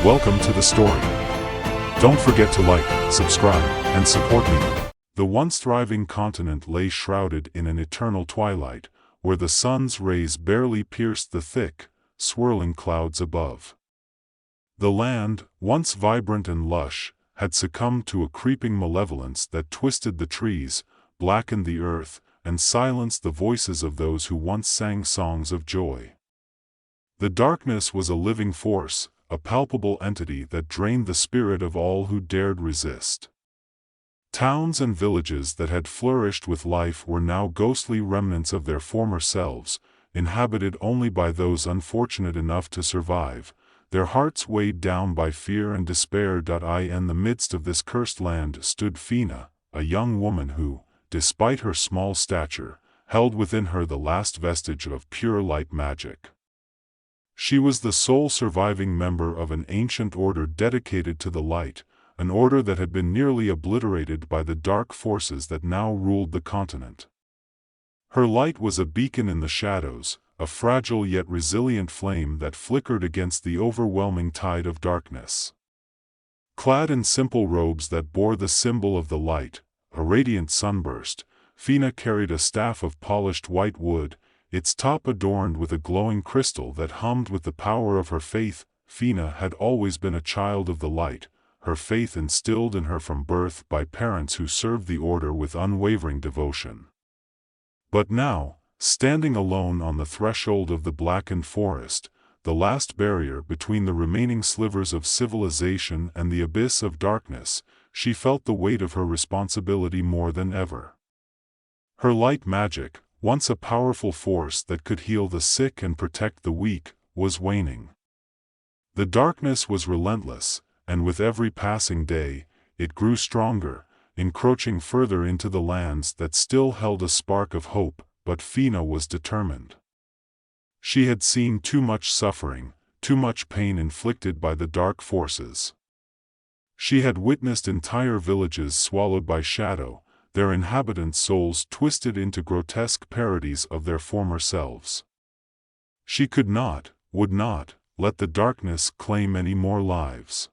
Welcome to the story. Don't forget to like, subscribe, and support me. The once thriving continent lay shrouded in an eternal twilight, where the sun's rays barely pierced the thick, swirling clouds above. The land, once vibrant and lush, had succumbed to a creeping malevolence that twisted the trees, blackened the earth, and silenced the voices of those who once sang songs of joy. The darkness was a living force, a palpable entity that drained the spirit of all who dared resist. Towns and villages that had flourished with life were now ghostly remnants of their former selves, inhabited only by those unfortunate enough to survive, their hearts weighed down by fear and despair. In the midst of this cursed land stood Fina, a young woman who, despite her small stature, held within her the last vestige of pure light magic. She was the sole surviving member of an ancient order dedicated to the light, an order that had been nearly obliterated by the dark forces that now ruled the continent. Her light was a beacon in the shadows, a fragile yet resilient flame that flickered against the overwhelming tide of darkness. Clad in simple robes that bore the symbol of the light, a radiant sunburst, Fina carried a staff of polished white wood, its top adorned with a glowing crystal that hummed with the power of her faith. Fina had always been a child of the light, her faith instilled in her from birth by parents who served the order with unwavering devotion. But now, standing alone on the threshold of the blackened forest, the last barrier between the remaining slivers of civilization and the abyss of darkness, she felt the weight of her responsibility more than ever. Her light magic, once a powerful force that could heal the sick and protect the weak, was waning. The darkness was relentless, and with every passing day, it grew stronger, encroaching further into the lands that still held a spark of hope. But Fina was determined. She had seen too much suffering, too much pain inflicted by the dark forces. She had witnessed entire villages swallowed by shadow, their inhabitants' souls twisted into grotesque parodies of their former selves. She could not, would not, let the darkness claim any more lives.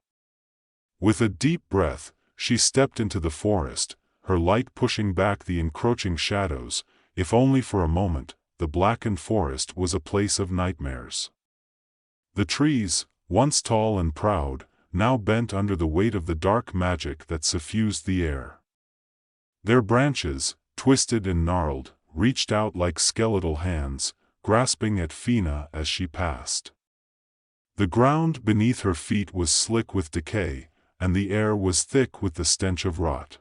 With a deep breath, she stepped into the forest, her light pushing back the encroaching shadows. If only for a moment, the blackened forest was a place of nightmares. The trees, once tall and proud, now bent under the weight of the dark magic that suffused the air. Their branches, twisted and gnarled, reached out like skeletal hands, grasping at Fina as she passed. The ground beneath her feet was slick with decay, and the air was thick with the stench of rot.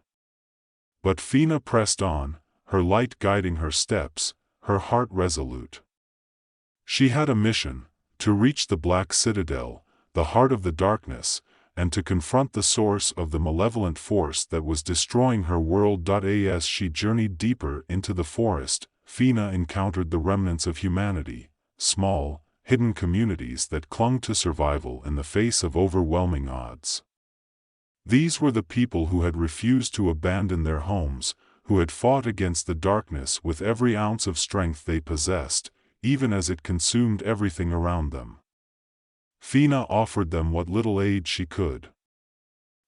But Fina pressed on, her light guiding her steps, her heart resolute. She had a mission, to reach the Black Citadel, the heart of the darkness, and to confront the source of the malevolent force that was destroying her world. As she journeyed deeper into the forest, Fina encountered the remnants of humanity, small, hidden communities that clung to survival in the face of overwhelming odds. These were the people who had refused to abandon their homes, who had fought against the darkness with every ounce of strength they possessed, even as it consumed everything around them. Fina offered them what little aid she could.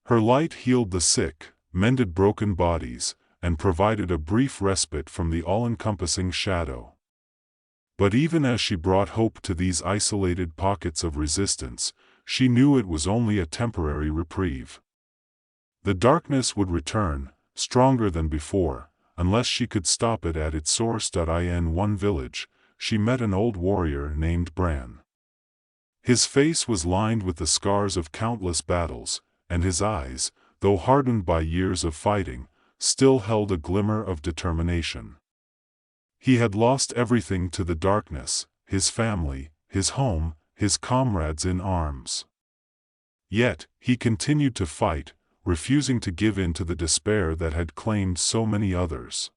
Her light healed the sick, mended broken bodies, and provided a brief respite from the all-encompassing shadow. But even as she brought hope to these isolated pockets of resistance, she knew it was only a temporary reprieve. The darkness would return, stronger than before, unless she could stop it at its source. In one village, she met an old warrior named Bran. His face was lined with the scars of countless battles, and his eyes, though hardened by years of fighting, still held a glimmer of determination. He had lost everything to the darkness, his family, his home, his comrades in arms. Yet, he continued to fight, refusing to give in to the despair that had claimed so many others.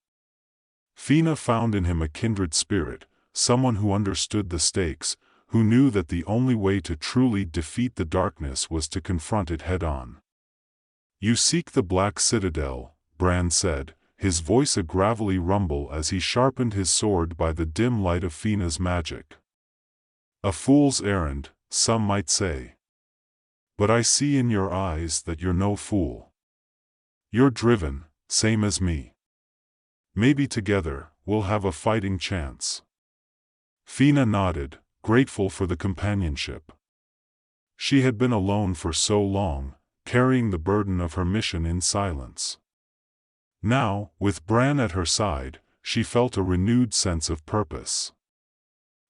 Fina found in him a kindred spirit, someone who understood the stakes, who knew that the only way to truly defeat the darkness was to confront it head-on. "You seek the Black Citadel," Bran said, his voice a gravelly rumble as he sharpened his sword by the dim light of Fina's magic. "A fool's errand, some might say. But I see in your eyes that you're no fool. You're driven, same as me. Maybe together, we'll have a fighting chance." Fina nodded, grateful for the companionship. She had been alone for so long, carrying the burden of her mission in silence. Now, with Bran at her side, she felt a renewed sense of purpose.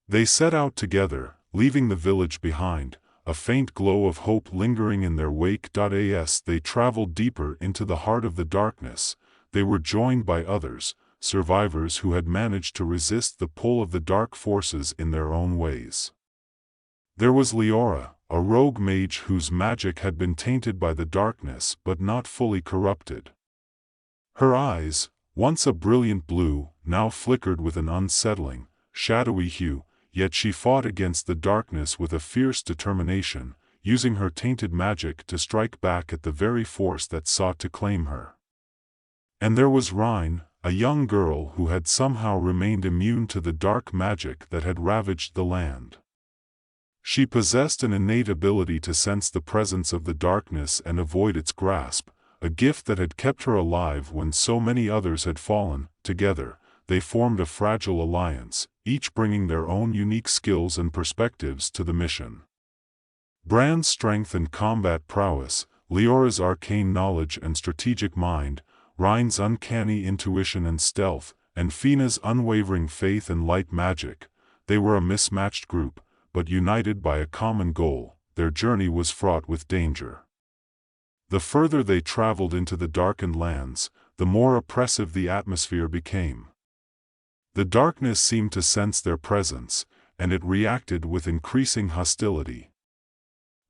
They set out together, leaving the village behind, a faint glow of hope lingering in their wake. As they traveled deeper into the heart of the darkness, they were joined by others, survivors who had managed to resist the pull of the dark forces in their own ways. There was Leora, a rogue mage whose magic had been tainted by the darkness but not fully corrupted. Her eyes, once a brilliant blue, now flickered with an unsettling, shadowy hue, yet she fought against the darkness with a fierce determination, using her tainted magic to strike back at the very force that sought to claim her. And there was Rhine, a young girl who had somehow remained immune to the dark magic that had ravaged the land. She possessed an innate ability to sense the presence of the darkness and avoid its grasp, a gift that had kept her alive when so many others had fallen. Together, they formed a fragile alliance, each bringing their own unique skills and perspectives to the mission. Bran's strength and combat prowess, Leora's arcane knowledge and strategic mind, Rhine's uncanny intuition and stealth, and Fina's unwavering faith and light magic, they were a mismatched group, but united by a common goal. Their journey was fraught with danger. The further they traveled into the darkened lands, the more oppressive the atmosphere became. The darkness seemed to sense their presence, and it reacted with increasing hostility.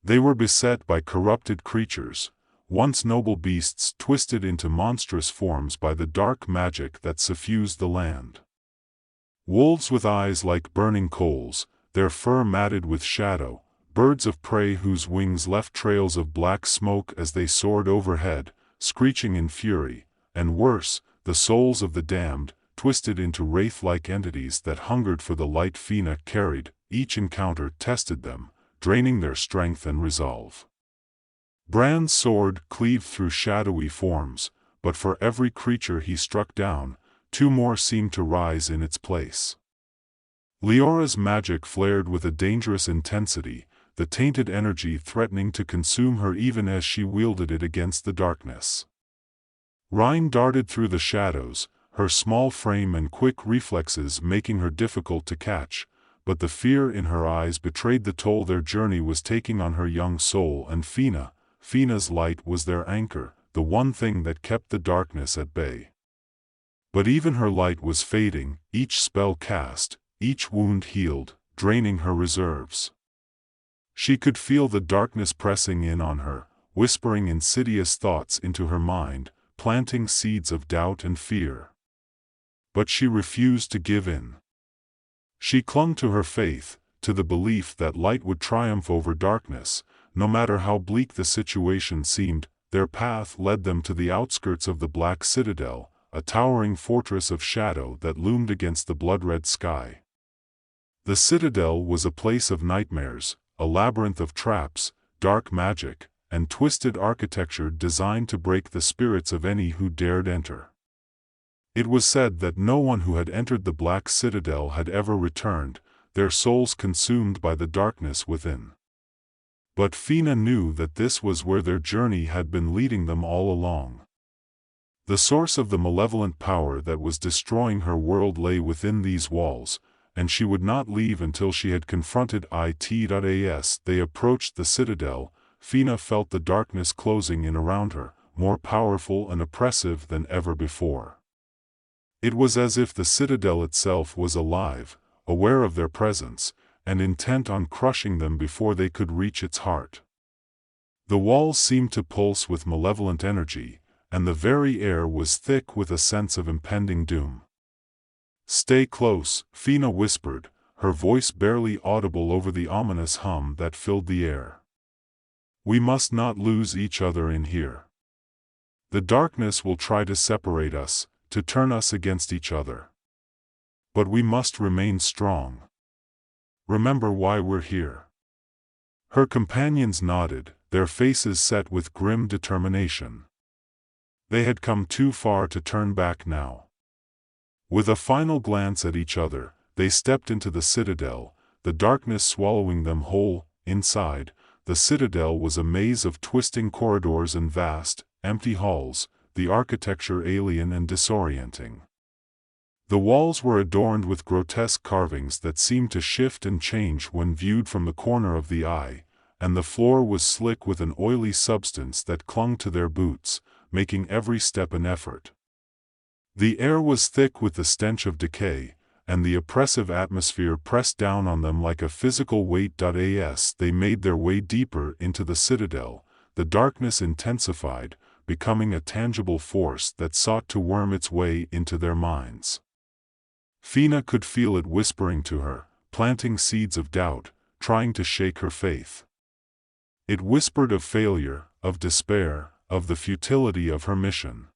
They were beset by corrupted creatures, once noble beasts twisted into monstrous forms by the dark magic that suffused the land. Wolves with eyes like burning coals, their fur matted with shadow, birds of prey whose wings left trails of black smoke as they soared overhead, screeching in fury, and worse, the souls of the damned, twisted into wraith-like entities that hungered for the light Fina carried. Each encounter tested them, draining their strength and resolve. Bran's sword cleaved through shadowy forms, but for every creature he struck down, two more seemed to rise in its place. Leora's magic flared with a dangerous intensity, the tainted energy threatening to consume her even as she wielded it against the darkness. Rhine darted through the shadows, her small frame and quick reflexes making her difficult to catch, but the fear in her eyes betrayed the toll their journey was taking on her young soul. And Fina's light was their anchor, the one thing that kept the darkness at bay. But even her light was fading, each spell cast, each wound healed, draining her reserves. She could feel the darkness pressing in on her, whispering insidious thoughts into her mind, planting seeds of doubt and fear. But she refused to give in. She clung to her faith, to the belief that light would triumph over darkness, no matter how bleak the situation seemed. Their path led them to the outskirts of the Black Citadel, a towering fortress of shadow that loomed against the blood-red sky. The citadel was a place of nightmares, a labyrinth of traps, dark magic, and twisted architecture designed to break the spirits of any who dared enter. It was said that no one who had entered the Black Citadel had ever returned, their souls consumed by the darkness within. But Fina knew that this was where their journey had been leading them all along. The source of the malevolent power that was destroying her world lay within these walls, and she would not leave until she had confronted it. As they approached the citadel, Fina felt the darkness closing in around her, more powerful and oppressive than ever before. It was as if the citadel itself was alive, aware of their presence, and intent on crushing them before they could reach its heart. The walls seemed to pulse with malevolent energy, and the very air was thick with a sense of impending doom. "Stay close," Fina whispered, her voice barely audible over the ominous hum that filled the air. "We must not lose each other in here. The darkness will try to separate us, to turn us against each other. But we must remain strong. Remember why we're here." Her companions nodded, their faces set with grim determination. They had come too far to turn back now. With a final glance at each other, they stepped into the citadel, the darkness swallowing them whole. Inside, the citadel was a maze of twisting corridors and vast, empty halls, the architecture alien and disorienting. The walls were adorned with grotesque carvings that seemed to shift and change when viewed from the corner of the eye, and the floor was slick with an oily substance that clung to their boots, making every step an effort. The air was thick with the stench of decay, and the oppressive atmosphere pressed down on them like a physical weight. As they made their way deeper into the citadel, the darkness intensified, becoming a tangible force that sought to worm its way into their minds. Fina could feel it whispering to her, planting seeds of doubt, trying to shake her faith. It whispered of failure, of despair, of the futility of her mission.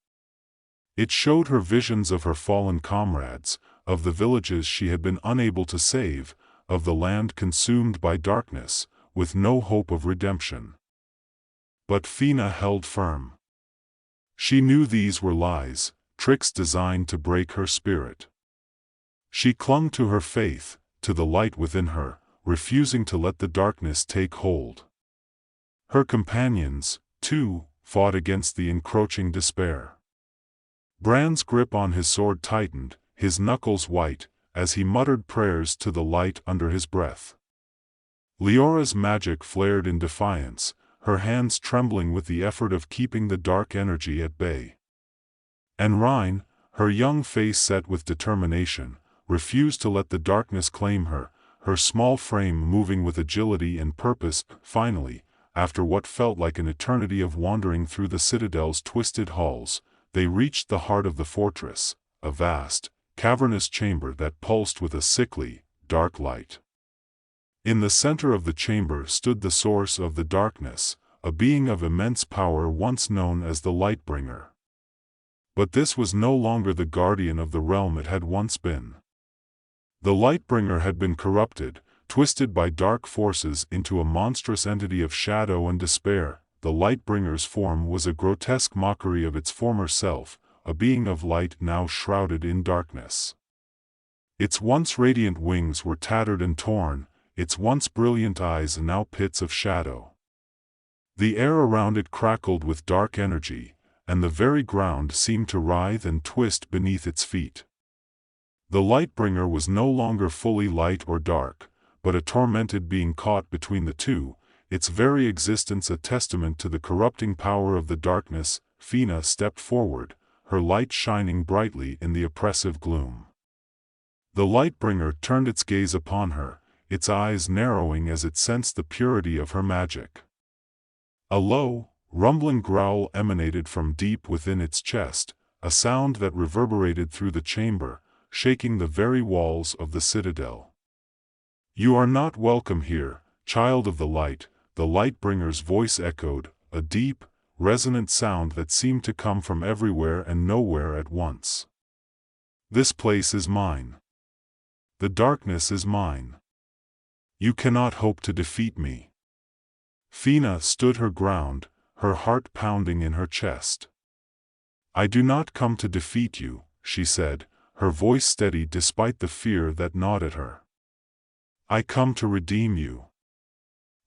It showed her visions of her fallen comrades, of the villages she had been unable to save, of the land consumed by darkness, with no hope of redemption. But Fina held firm. She knew these were lies, tricks designed to break her spirit. She clung to her faith, to the light within her, refusing to let the darkness take hold. Her companions, too, fought against the encroaching despair. Bran's grip on his sword tightened, his knuckles white, as he muttered prayers to the light under his breath. Leora's magic flared in defiance, her hands trembling with the effort of keeping the dark energy at bay. And Rhine, her young face set with determination, refused to let the darkness claim her, her small frame moving with agility and purpose. Finally, after what felt like an eternity of wandering through the citadel's twisted halls, they reached the heart of the fortress, a vast, cavernous chamber that pulsed with a sickly, dark light. In the center of the chamber stood the source of the darkness, a being of immense power once known as the Lightbringer. But this was no longer the guardian of the realm it had once been. The Lightbringer had been corrupted, twisted by dark forces into a monstrous entity of shadow and despair. The Lightbringer's form was a grotesque mockery of its former self, a being of light now shrouded in darkness. Its once radiant wings were tattered and torn, its once brilliant eyes now pits of shadow. The air around it crackled with dark energy, and the very ground seemed to writhe and twist beneath its feet. The Lightbringer was no longer fully light or dark, but a tormented being caught between the two, its very existence a testament to the corrupting power of the darkness. Fina stepped forward, her light shining brightly in the oppressive gloom. The Lightbringer turned its gaze upon her, its eyes narrowing as it sensed the purity of her magic. A low, rumbling growl emanated from deep within its chest, a sound that reverberated through the chamber, shaking the very walls of the citadel. "You are not welcome here, child of the light," the Lightbringer's voice echoed, a deep, resonant sound that seemed to come from everywhere and nowhere at once. "This place is mine. The darkness is mine. You cannot hope to defeat me." Fina stood her ground, her heart pounding in her chest. "I do not come to defeat you," she said, her voice steady despite the fear that gnawed at her. "I come to redeem you."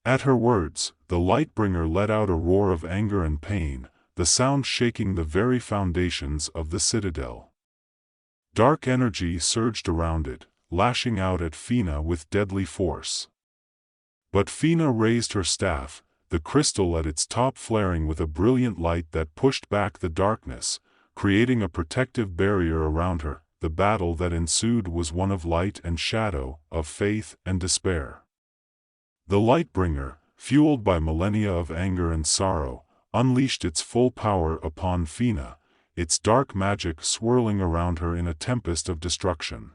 At her words, the Lightbringer let out a roar of anger and pain, the sound shaking the very foundations of the citadel. Dark energy surged around it, lashing out at Fina with deadly force. But Fina raised her staff, the crystal at its top flaring with a brilliant light that pushed back the darkness, creating a protective barrier around her. The battle that ensued was one of light and shadow, of faith and despair. The Lightbringer, fueled by millennia of anger and sorrow, unleashed its full power upon Fina, its dark magic swirling around her in a tempest of destruction.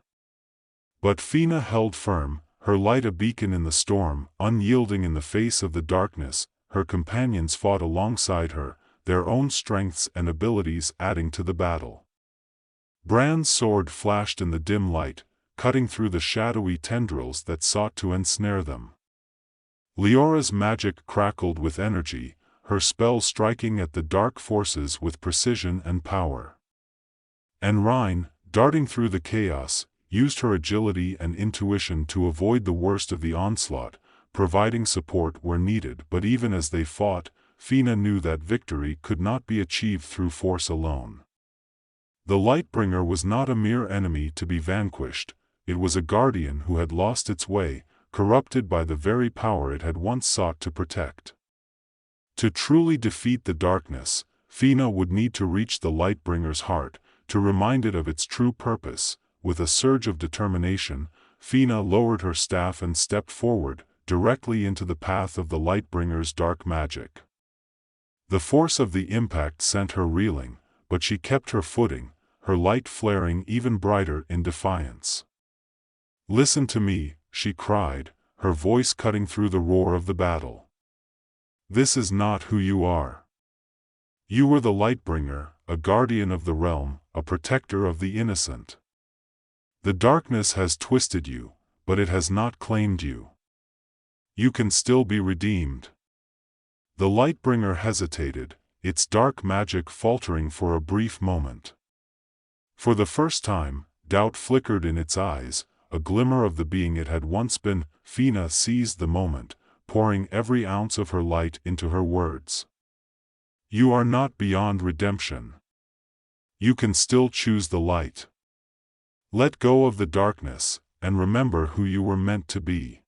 But Fina held firm, her light a beacon in the storm, unyielding in the face of the darkness. Her companions fought alongside her, their own strengths and abilities adding to the battle. Bran's sword flashed in the dim light, cutting through the shadowy tendrils that sought to ensnare them. Leora's magic crackled with energy, her spell striking at the dark forces with precision and power. And Rhine, darting through the chaos, used her agility and intuition to avoid the worst of the onslaught, providing support where needed. But even as they fought, Fina knew that victory could not be achieved through force alone. The Lightbringer was not a mere enemy to be vanquished, it was a guardian who had lost its way, corrupted by the very power it had once sought to protect. To truly defeat the darkness, Fina would need to reach the Lightbringer's heart, to remind it of its true purpose. With a surge of determination, Fina lowered her staff and stepped forward, directly into the path of the Lightbringer's dark magic. The force of the impact sent her reeling, but she kept her footing, her light flaring even brighter in defiance. "Listen to me," she cried, her voice cutting through the roar of the battle. "This is not who you are. You were the Lightbringer, a guardian of the realm, a protector of the innocent. The darkness has twisted you, but it has not claimed you. You can still be redeemed." The Lightbringer hesitated, its dark magic faltering for a brief moment. For the first time, doubt flickered in its eyes, a glimmer of the being it had once been. Fina seized the moment, pouring every ounce of her light into her words. "You are not beyond redemption. You can still choose the light. Let go of the darkness, and remember who you were meant to be."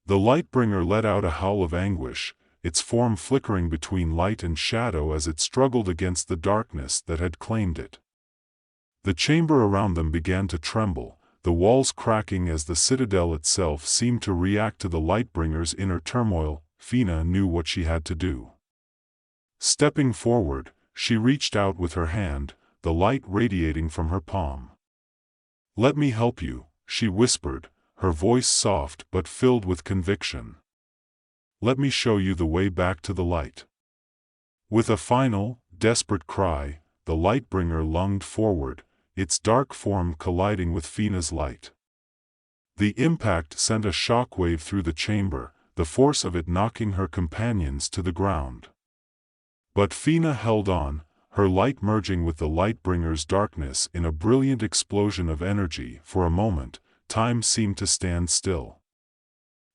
The Lightbringer let out a howl of anguish, its form flickering between light and shadow as it struggled against the darkness that had claimed it. The chamber around them began to tremble, the walls cracking as the citadel itself seemed to react to the Lightbringer's inner turmoil. Fina knew what she had to do. Stepping forward, she reached out with her hand, the light radiating from her palm. "Let me help you," she whispered, her voice soft but filled with conviction. "Let me show you the way back to the light." With a final, desperate cry, the Lightbringer lunged forward, its dark form colliding with Fina's light. The impact sent a shockwave through the chamber, the force of it knocking her companions to the ground. But Fina held on, her light merging with the Lightbringer's darkness in a brilliant explosion of energy. For a moment, time seemed to stand still.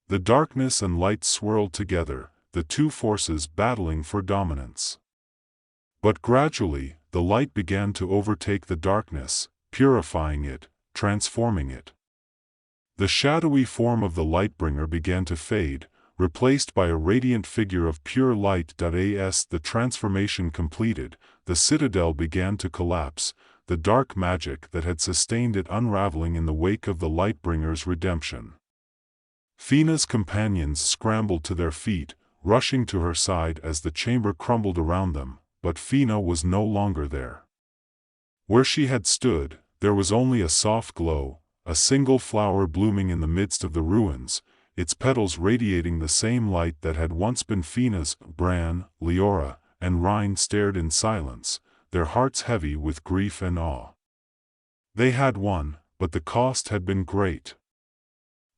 The darkness and light swirled together, the two forces battling for dominance. But gradually, the light began to overtake the darkness, purifying it, transforming it. The shadowy form of the Lightbringer began to fade, replaced by a radiant figure of pure light. As the transformation completed, the citadel began to collapse, the dark magic that had sustained it unraveling in the wake of the Lightbringer's redemption. Fina's companions scrambled to their feet, rushing to her side as the chamber crumbled around them, but Fina was no longer there. Where she had stood, there was only a soft glow, a single flower blooming in the midst of the ruins, its petals radiating the same light that had once been Fina's. Bran, Leora, and Rhine stared in silence, their hearts heavy with grief and awe. They had won, but the cost had been great.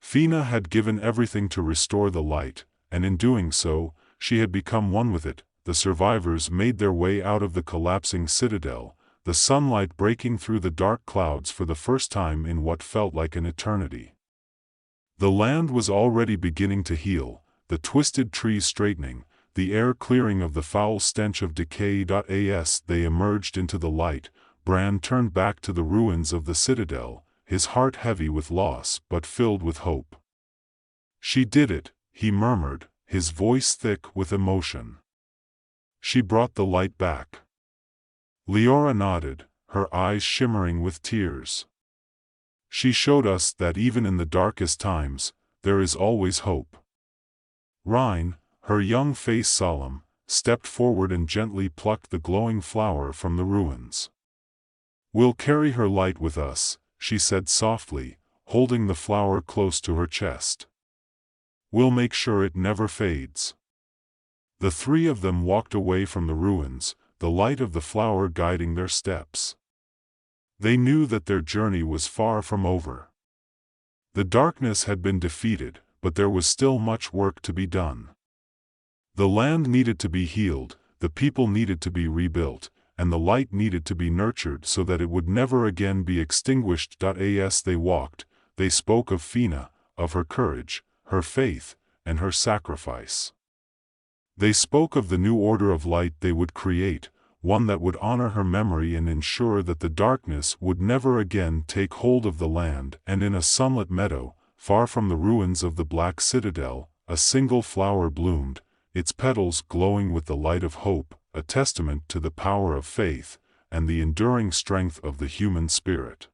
Fina had given everything to restore the light, and in doing so, she had become one with it. The survivors made their way out of the collapsing citadel, the sunlight breaking through the dark clouds for the first time in what felt like an eternity. The land was already beginning to heal, the twisted trees straightening, the air clearing of the foul stench of decay. As they emerged into the light, Bran turned back to the ruins of the citadel, his heart heavy with loss but filled with hope. "She did it," he murmured, his voice thick with emotion. "She brought the light back." Leora nodded, her eyes shimmering with tears. "She showed us that even in the darkest times, there is always hope." Rhine, her young face solemn, stepped forward and gently plucked the glowing flower from the ruins. "We'll carry her light with us," she said softly, holding the flower close to her chest. "We'll make sure it never fades." The three of them walked away from the ruins, the light of the flower guiding their steps. They knew that their journey was far from over. The darkness had been defeated, but there was still much work to be done. The land needed to be healed, the people needed to be rebuilt, and the light needed to be nurtured so that it would never again be extinguished. As they walked, they spoke of Fina, of her courage, her faith, and her sacrifice. They spoke of the new order of light they would create, one that would honor her memory and ensure that the darkness would never again take hold of the land. And in a sunlit meadow, far from the ruins of the Black Citadel, a single flower bloomed, its petals glowing with the light of hope, a testament to the power of faith, and the enduring strength of the human spirit.